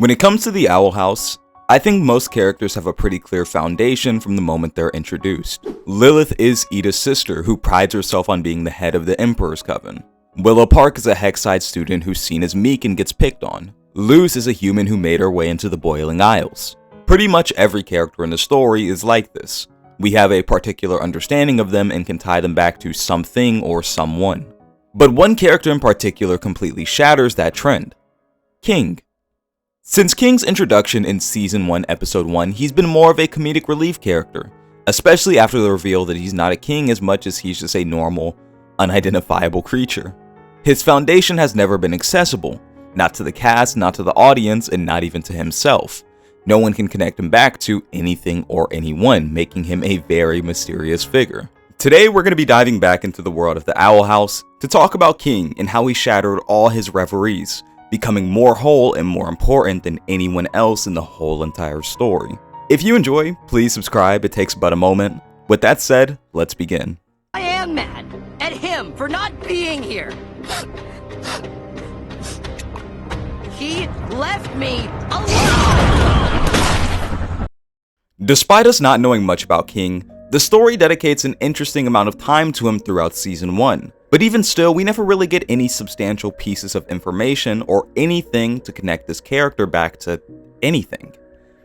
When it comes to the Owl House, I think most characters have a pretty clear foundation from the moment they're introduced. Lilith is Ida's sister, who prides herself on being the head of the Emperor's Coven. Willow Park is a Hexside student who's seen as meek and gets picked on. Luz is a human who made her way into the Boiling Isles. Pretty much every character in the story is like this. We have a particular understanding of them and can tie them back to something or someone. But one character in particular completely shatters that trend: King. Since King's introduction in Season 1, Episode 1, he's been more of a comedic relief character, especially after the reveal that he's not a king as much as he's just a normal, unidentifiable creature. His foundation has never been accessible, not to the cast, not to the audience, and not even to himself. No one can connect him back to anything or anyone, making him a very mysterious figure. Today we're going to be diving back into the world of the Owl House to talk about King and how he shattered all his reveries, becoming more whole and more important than anyone else in the whole entire story. If you enjoy, please subscribe, it takes but a moment. With that said, let's begin. I am mad at him for not being here. He left me alone! Despite us not knowing much about King, the story dedicates an interesting amount of time to him throughout Season 1. But even still, we never really get any substantial pieces of information or anything to connect this character back to anything.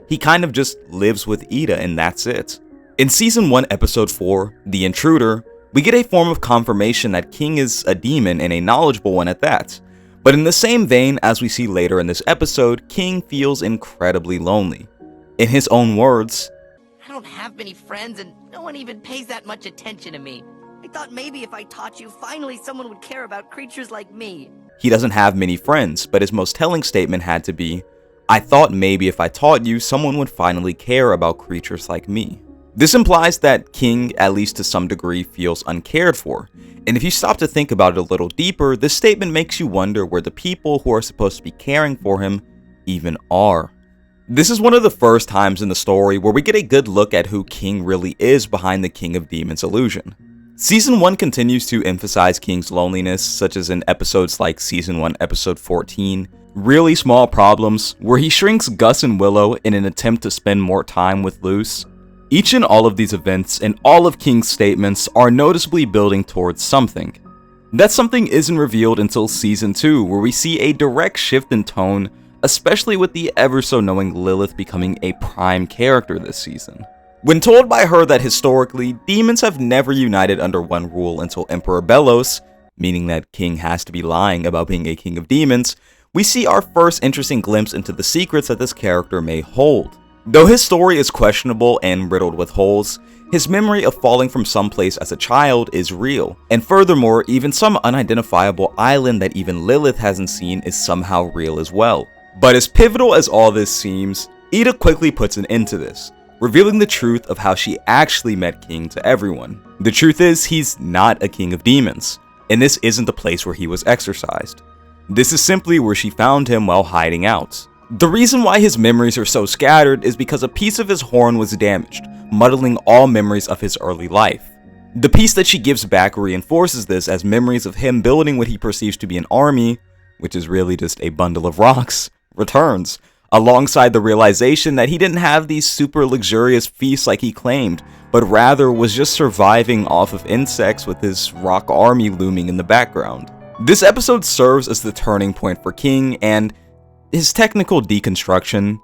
He kind of just lives with Ida and that's it. In Season 1, Episode 4, The Intruder, we get a form of confirmation that King is a demon and a knowledgeable one at that. But in the same vein as we see later in this episode, King feels incredibly lonely. In his own words, I don't have many friends and no one even pays that much attention to me. I thought maybe if I taught you, finally someone would care about creatures like me. He doesn't have many friends, but his most telling statement had to be, I thought maybe if I taught you, someone would finally care about creatures like me. This implies that King, at least to some degree, feels uncared for. And if you stop to think about it a little deeper, this statement makes you wonder where the people who are supposed to be caring for him even are. This is one of the first times in the story where we get a good look at who King really is behind the King of Demons illusion. Season 1 continues to emphasize King's loneliness, such as in episodes like Season 1, Episode 14, Really Small Problems, where he shrinks Gus and Willow in an attempt to spend more time with Luz. Each and all of these events and all of King's statements are noticeably building towards something. That something isn't revealed until Season 2, where we see a direct shift in tone, especially with the ever-so-knowing Lilith becoming a prime character this season. When told by her that historically, demons have never united under one rule until Emperor Belos, meaning that King has to be lying about being a king of demons, we see our first interesting glimpse into the secrets that this character may hold. Though his story is questionable and riddled with holes, his memory of falling from someplace as a child is real, and furthermore, even some unidentifiable island that even Lilith hasn't seen is somehow real as well. But as pivotal as all this seems, Ida quickly puts an end to this, revealing the truth of how she actually met King to everyone. The truth is, he's not a king of demons, and this isn't the place where he was exorcised. This is simply where she found him while hiding out. The reason why his memories are so scattered is because a piece of his horn was damaged, muddling all memories of his early life. The piece that she gives back reinforces this, as memories of him building what he perceives to be an army, which is really just a bundle of rocks, returns, alongside the realization that he didn't have these super luxurious feasts like he claimed, but rather was just surviving off of insects with his rock army looming in the background. This episode serves as the turning point for King and his technical deconstruction.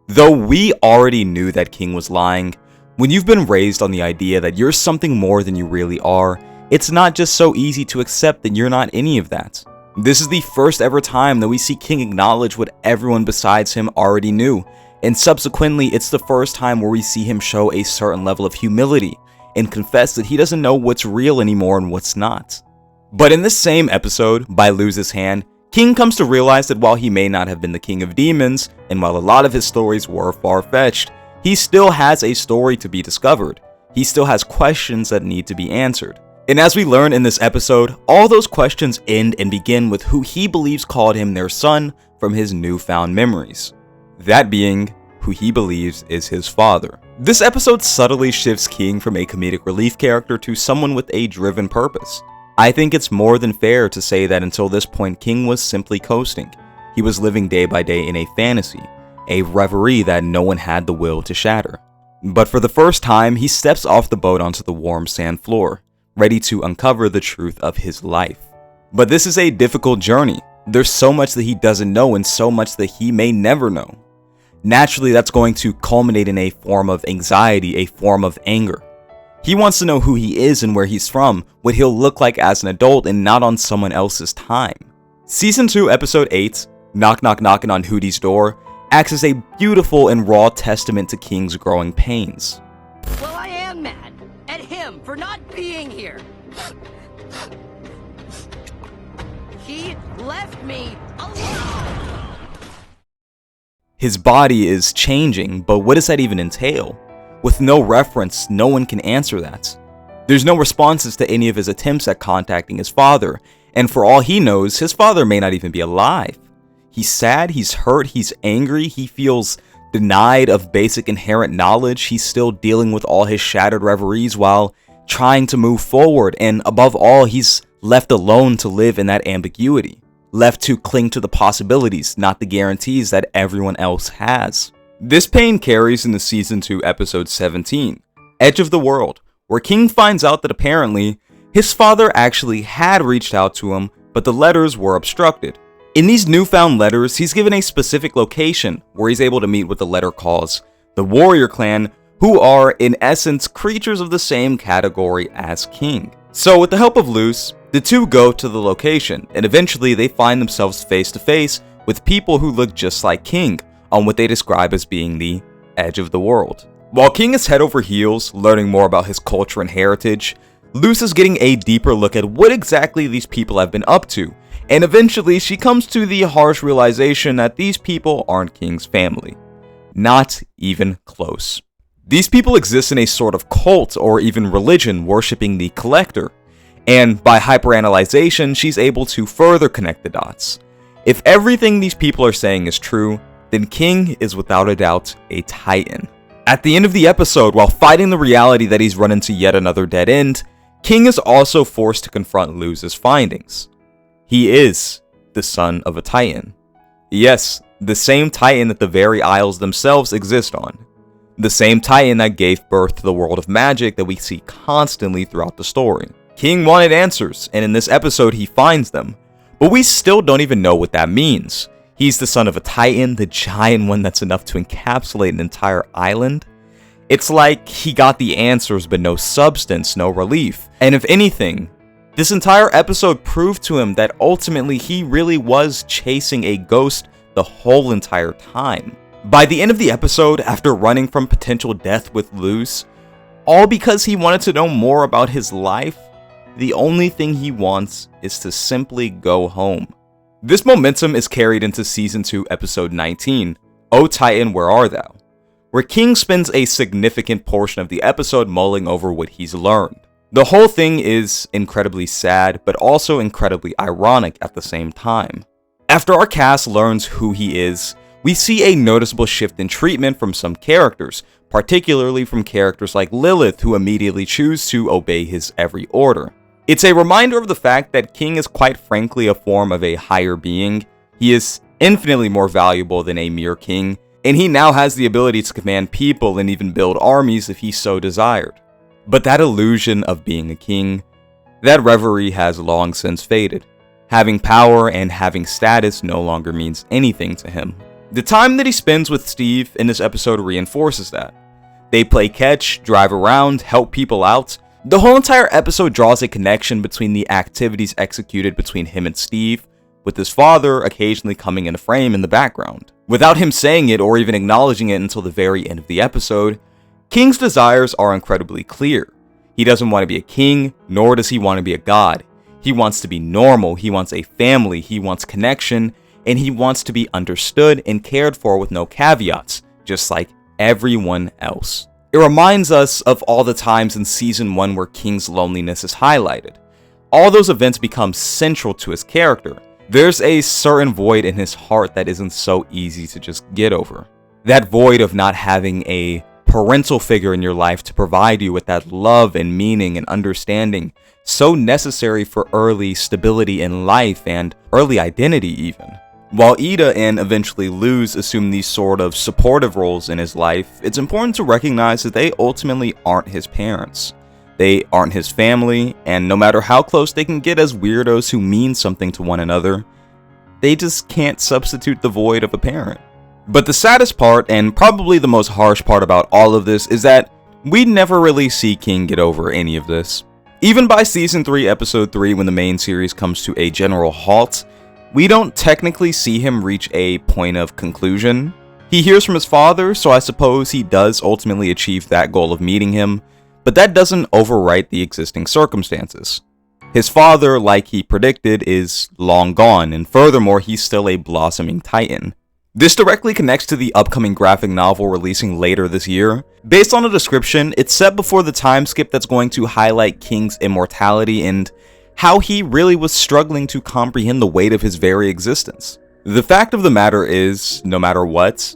Though we already knew that King was lying, when you've been raised on the idea that you're something more than you really are, it's not just so easy to accept that you're not any of that. This is the first ever time that we see King acknowledge what everyone besides him already knew, and subsequently it's the first time where we see him show a certain level of humility and confess that he doesn't know what's real anymore and what's not. But in this same episode, by Luz's hand, King comes to realize that while he may not have been the king of demons, and while a lot of his stories were far-fetched, he still has a story to be discovered. He still has questions that need to be answered. And as we learn in this episode, all those questions end and begin with who he believes called him their son from his newfound memories. That being who he believes is his father. This episode subtly shifts King from a comedic relief character to someone with a driven purpose. I think it's more than fair to say that until this point, King was simply coasting. He was living day by day in a fantasy. a reverie that no one had the will to shatter. But for the first time, he steps off the boat onto the warm sand floor, ready to uncover the truth of his life. But this is a difficult journey. There's so much that he doesn't know and so much that he may never know. Naturally, that's going to culminate in a form of anxiety, a form of anger. He wants to know who he is and where he's from, what he'll look like as an adult and not on someone else's time. Season 2, Episode 8, Knock Knock Knockin' on Hootie's Door, acts as a beautiful and raw testament to King's growing pains. Well, I am mad at him for not being here. He left me alone. His body is changing, but what does that even entail? With no reference, no one can answer that. There's no responses to any of his attempts at contacting his father, and for all he knows, his father may not even be alive. He's sad, he's hurt, he's angry, he feels denied of basic inherent knowledge, he's still dealing with all his shattered reveries while trying to move forward, and above all, he's left alone to live in that ambiguity, left to cling to the possibilities, not the guarantees that everyone else has. This pain carries into Season 2, Episode 17, Edge of the World, where King finds out that apparently his father actually had reached out to him, but the letters were obstructed. In these newfound letters, he's given a specific location where he's able to meet what the letter calls the Warrior Clan, who are, in essence, creatures of the same category as King. So with the help of Luce, the two go to the location, and eventually they find themselves face to face with people who look just like King, on what they describe as being the edge of the world. While King is head over heels, learning more about his culture and heritage, Luce is getting a deeper look at what exactly these people have been up to, and eventually she comes to the harsh realization that these people aren't King's family. Not even close. These people exist in a sort of cult or even religion worshipping the Collector, and by hyperanalyzation, she's able to further connect the dots. If everything these people are saying is true, then King is without a doubt a Titan. At the end of the episode, while fighting the reality that he's run into yet another dead end, King is also forced to confront Luce's findings. He is the son of a Titan. Yes, the same Titan that the very Isles themselves exist on. The same Titan that gave birth to the world of magic that we see constantly throughout the story. King wanted answers, and in this episode he finds them, but we still don't even know what that means. He's the son of a Titan, the giant one that's enough to encapsulate an entire island. It's like he got the answers but no substance, no relief. And if anything, this entire episode proved to him that ultimately he really was chasing a ghost the whole entire time. By the end of the episode, after running from potential death with Luce, all because he wanted to know more about his life, the only thing he wants is to simply go home. This momentum is carried into Season 2, Episode 19, O Titan, Where Are Thou?, where King spends a significant portion of the episode mulling over what he's learned. The whole thing is incredibly sad, but also incredibly ironic at the same time. After our cast learns who he is, we see a noticeable shift in treatment from some characters, particularly from characters like Lilith, who immediately choose to obey his every order. It's a reminder of the fact that King is quite frankly a form of a higher being. He is infinitely more valuable than a mere king, and he now has the ability to command people and even build armies if he so desired. But that illusion of being a king, that reverie has long since faded. Having power and having status no longer means anything to him. The time that he spends with Steve in this episode reinforces that. They play catch, drive around, help people out. The whole entire episode draws a connection between the activities executed between him and Steve, with his father occasionally coming into frame in the background. Without him saying it or even acknowledging it until the very end of the episode, King's desires are incredibly clear. He doesn't want to be a king, nor does he want to be a god. He wants to be normal, he wants a family, he wants connection, and he wants to be understood and cared for with no caveats, just like everyone else. It reminds us of all the times in Season 1 where King's loneliness is highlighted. All those events become central to his character. There's a certain void in his heart that isn't so easy to just get over. That void of not having a parental figure in your life to provide you with that love and meaning and understanding so necessary for early stability in life and early identity even. While Ida and eventually Luz assume these sort of supportive roles in his life, it's important to recognize that they ultimately aren't his parents. They aren't his family, and no matter how close they can get as weirdos who mean something to one another, they just can't substitute the void of a parent. But the saddest part, and probably the most harsh part about all of this, is that we never really see King get over any of this. Even by Season 3, Episode 3, when the main series comes to a general halt, we don't technically see him reach a point of conclusion. He hears from his father, so I suppose he does ultimately achieve that goal of meeting him, but that doesn't overwrite the existing circumstances. His father, like he predicted, is long gone, and furthermore, he's still a blossoming titan. This directly connects to the upcoming graphic novel releasing later this year. Based on the description, it's set before the time skip that's going to highlight King's immortality and how he really was struggling to comprehend the weight of his very existence. The fact of the matter is, no matter what,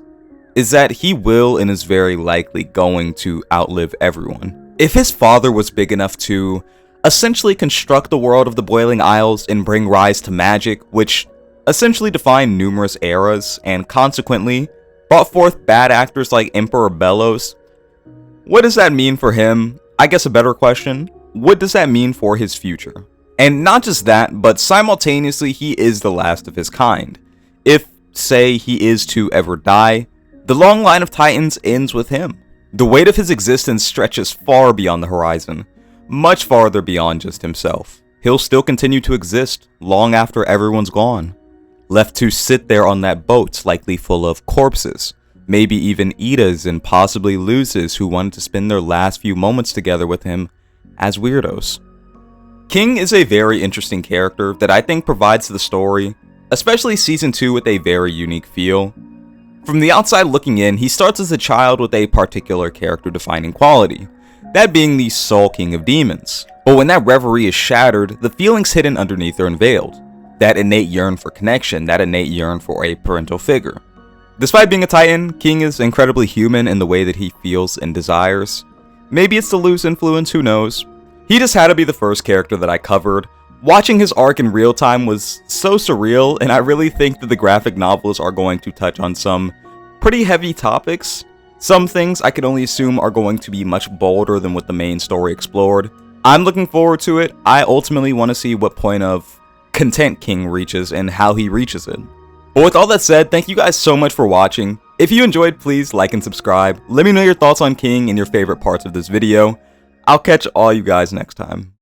is that he will and is very likely going to outlive everyone. If his father was big enough to essentially construct the world of the Boiling Isles and bring rise to magic, which essentially defined numerous eras and consequently brought forth bad actors like Emperor Bellows, what does that mean for him? I guess a better question, what does that mean for his future? And not just that, but simultaneously he is the last of his kind. If, say, he is to ever die, the long line of Titans ends with him. The weight of his existence stretches far beyond the horizon, much farther beyond just himself. He'll still continue to exist long after everyone's gone, left to sit there on that boat likely full of corpses, maybe even Ida's and possibly Luz's who wanted to spend their last few moments together with him as weirdos. King is a very interesting character that I think provides the story, especially Season 2, with a very unique feel. From the outside looking in, he starts as a child with a particular character-defining quality, that being the Soul King of Demons. But when that reverie is shattered, the feelings hidden underneath are unveiled. That innate yearn for connection, that innate yearn for a parental figure. Despite being a Titan, King is incredibly human in the way that he feels and desires. Maybe it's the Luz influence, who knows? He just had to be the first character that I covered. Watching his arc in real time was so surreal, and I really think that the graphic novels are going to touch on some pretty heavy topics. Some things I can only assume are going to be much bolder than what the main story explored. I'm looking forward to it. I ultimately want to see what point of content King reaches and how he reaches it. But with all that said, thank you guys so much for watching. If you enjoyed, please like and subscribe. Let me know your thoughts on King and your favorite parts of this video. I'll catch all you guys next time.